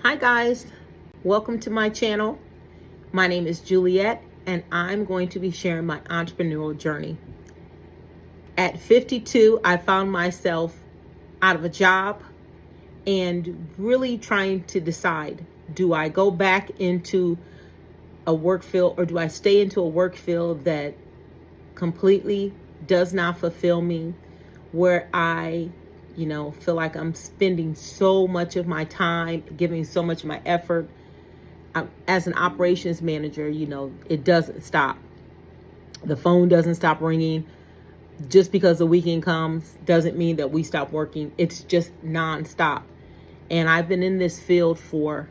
Hi guys, welcome to my channel. My name is Juliet and I'm going to be sharing my entrepreneurial journey. At 52, I found myself out of a job and really trying to decide, do I go back into a work field or do I stay into a work field that completely does not fulfill me, where I feel like I'm spending so much of my time, giving so much of my effort. As an operations manager, it doesn't stop. The phone doesn't stop ringing. Just because the weekend comes doesn't mean that we stop working. It's just nonstop. And I've been in this field for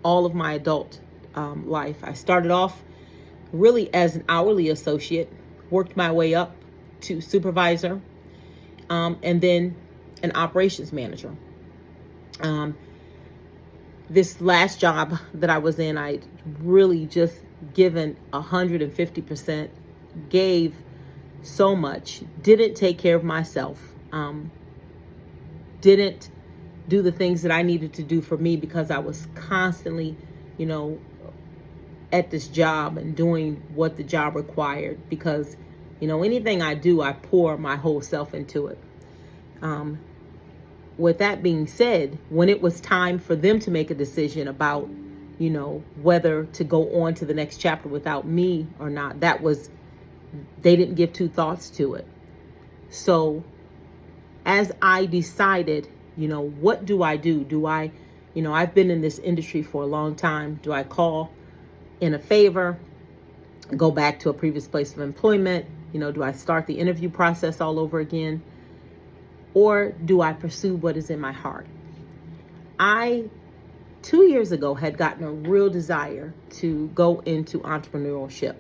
all of my adult life. I started off really as an hourly associate, worked my way up to supervisor, and then an operations manager. This last job that I was in, I really just given 150%, gave so much, didn't take care of myself, didn't do the things that I needed to do for me because I was constantly, at this job and doing what the job required because, anything I do, I pour my whole self into it. With that being said, when it was time for them to make a decision about, whether to go on to the next chapter without me or not, they didn't give two thoughts to it. So as I decided, what do I do? Do I, I've been in this industry for a long time. Do I call in a favor, go back to a previous place of employment? Do I start the interview process all over again? Or do I pursue what is in my heart? 2 years ago, had gotten a real desire to go into entrepreneurship.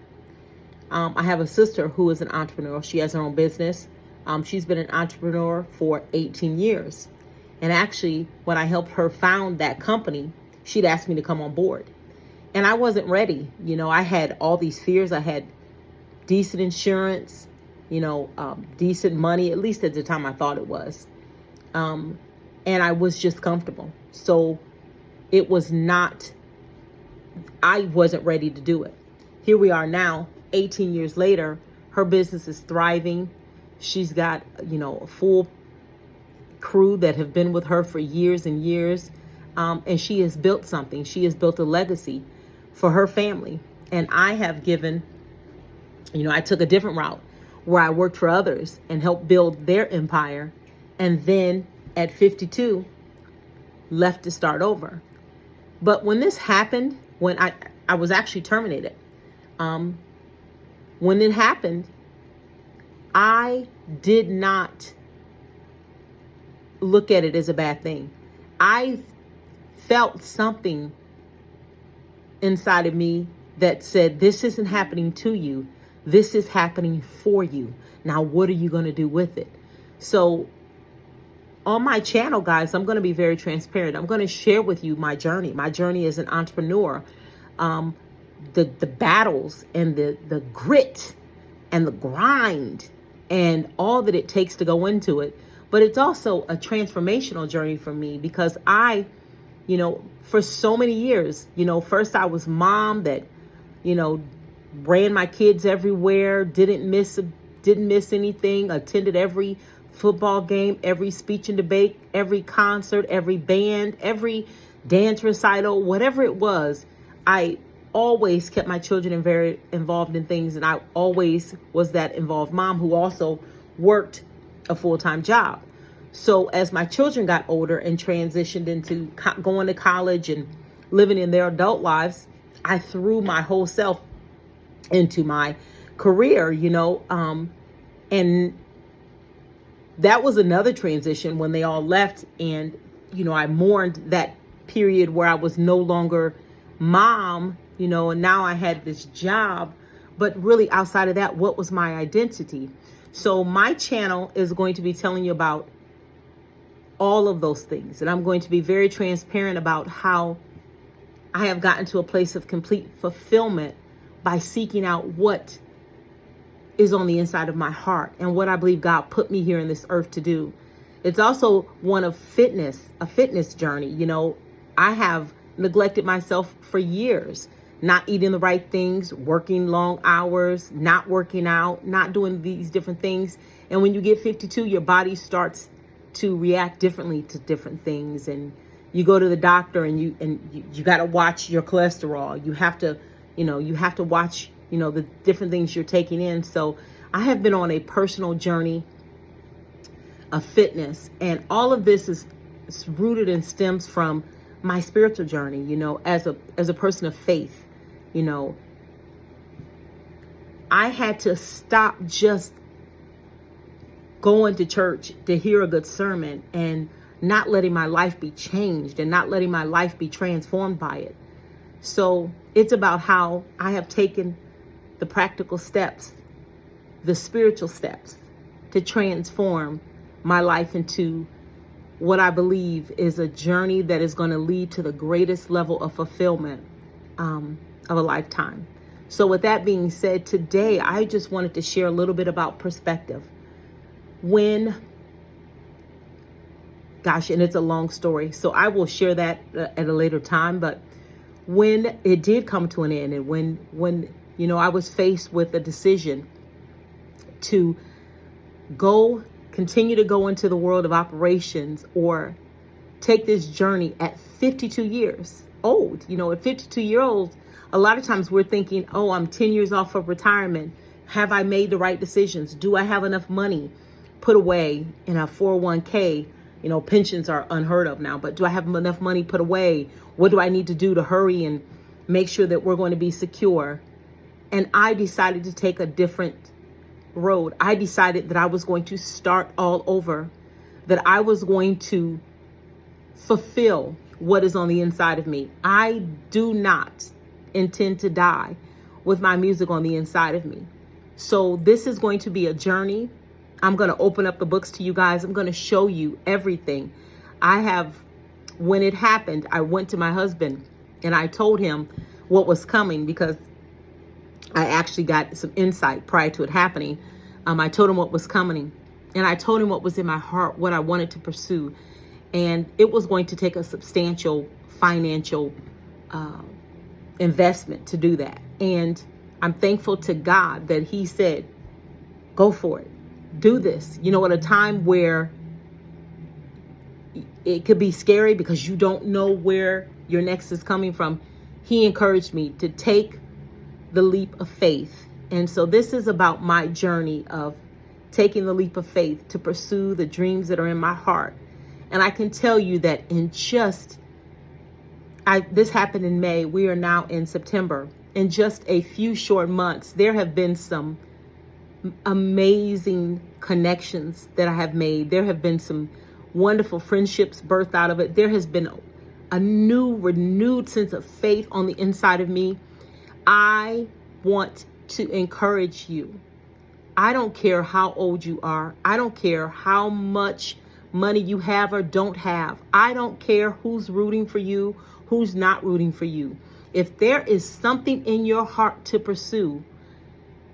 I have a sister who is an entrepreneur. She has her own business. She's been an entrepreneur for 18 years. And actually, when I helped her found that company, she'd asked me to come on board. And I wasn't ready. I had all these fears. I had decent insurance, decent money, at least at the time I thought it was. And I was just comfortable. So I wasn't ready to do it. Here we are now, 18 years later, her business is thriving. She's got, a full crew that have been with her for years and years. And she has built something. She has built a legacy for her family. And I have given, I took a different route where I worked for others and helped build their empire. And then at 52, left to start over. But when this happened, when I was actually terminated, when it happened, I did not look at it as a bad thing. I felt something inside of me that said, this isn't happening to you. This is happening for you. Now, what are you going to do with it? So on my channel, guys, I'm going to be very transparent. I'm going to share with you my journey as an entrepreneur, the battles and the grit and the grind and all that it takes to go into it. But it's also a transformational journey for me because I, for so many years, first I was mom that, ran my kids everywhere, didn't miss anything, attended every football game, every speech and debate, every concert, every band, every dance recital, whatever it was. I always kept my children very involved in things, and I always was that involved mom who also worked a full-time job. So as my children got older and transitioned into going to college and living in their adult lives, I threw my whole self into my career, and that was another transition when they all left. And, I mourned that period where I was no longer mom, and now I had this job. But really outside of that, what was my identity? So my channel is going to be telling you about all of those things. And I'm going to be very transparent about how I have gotten to a place of complete fulfillment by seeking out what is on the inside of my heart and what I believe God put me here in this earth to do. It's also one of fitness, a fitness journey. I have neglected myself for years, not eating the right things, working long hours, not working out, not doing these different things. And when you get 52, your body starts to react differently to different things. And you go to the doctor and you got to watch your cholesterol. You have to, watch, the different things you're taking in. So I have been on a personal journey of fitness, and all of this is rooted and stems from my spiritual journey, as a person of faith. I had to stop just going to church to hear a good sermon and not letting my life be changed and not letting my life be transformed by it. So it's about how I have taken the practical steps, the spiritual steps, to transform my life into what I believe is a journey that is going to lead to the greatest level of fulfillment of a lifetime. So with that being said, today I just wanted to share a little bit about perspective. And it's a long story, so I will share that at a later time. But when it did come to an end, and when I was faced with a decision to continue to go into the world of operations or take this journey at 52 years old. At 52 years old, a lot of times we're thinking, oh, I'm 10 years off of retirement. Have I made the right decisions? Do I have enough money put away in a 401k? Pensions are unheard of now, but do I have enough money put away? What do I need to do to hurry and make sure that we're going to be secure? And I decided to take a different road. I decided that I was going to start all over, that I was going to fulfill what is on the inside of me. I do not intend to die with my music on the inside of me. So this is going to be a journey. I'm going to open up the books to you guys. I'm going to show you everything. When it happened, I went to my husband and I told him what was coming, because I actually got some insight prior to it happening. I told him what was coming, and I told him what was in my heart, what I wanted to pursue. And it was going to take a substantial financial investment to do that. And I'm thankful to God that he said, go for it. Do this. At a time where it could be scary because you don't know where your next is coming from, he encouraged me to take the leap of faith. And so this is about my journey of taking the leap of faith to pursue the dreams that are in my heart. And I can tell you that this happened in May. We are now in September. In just a few short months, there have been some amazing connections that I have made. There have been some wonderful friendships birthed out of it. There has been a new, renewed sense of faith on the inside of me. I want to encourage you. I don't care how old you are. I don't care how much money you have or don't have. I don't care who's rooting for you, who's not rooting for you. If there is something in your heart to pursue,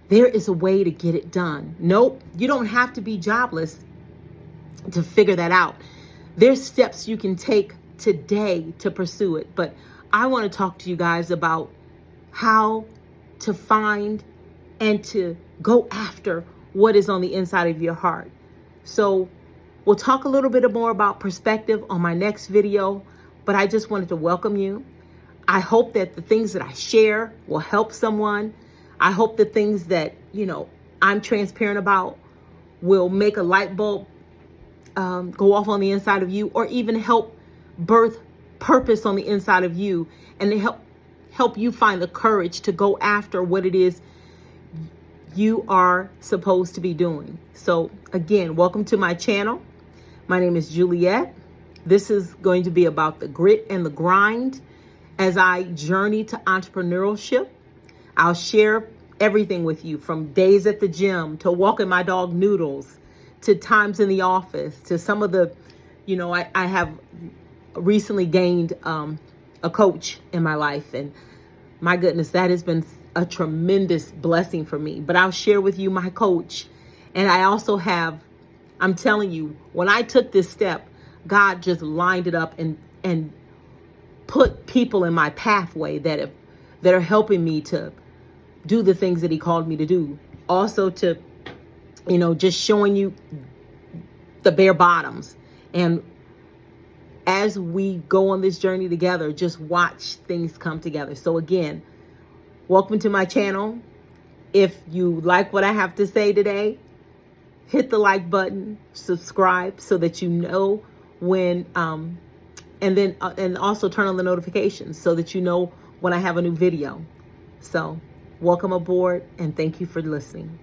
there is a way to get it done. Nope, you don't have to be jobless to figure that out. There's steps you can take today to pursue it. But I want to talk to you guys about how to find and to go after what is on the inside of your heart. So we'll talk a little bit more about perspective on my next video, but I just wanted to welcome you. I hope that the things that I share will help someone. I hope the things that, I'm transparent about will make a light bulb go off on the inside of you, or even help birth purpose on the inside of you, and to help you find the courage to go after what it is you are supposed to be doing. So again, welcome to my channel. My name is Juliet. This is going to be about the grit and the grind as I journey to entrepreneurship. I'll share everything with you, from days at the gym to walking my dog Noodles, to times in the office, to some of the, I have recently gained a coach in my life, and my goodness, that has been a tremendous blessing for me. But I'll share with you my coach. And I also I'm telling you, when I took this step, God just lined it up and put people in my pathway that are helping me to do the things that he called me to do. Also to, just showing you the bare bottoms. And as we go on this journey together, just watch things come together. So again, welcome to my channel. If you like what I have to say today, hit the like button, subscribe so that you know when, and also turn on the notifications so that you know when I have a new video. So welcome aboard and thank you for listening.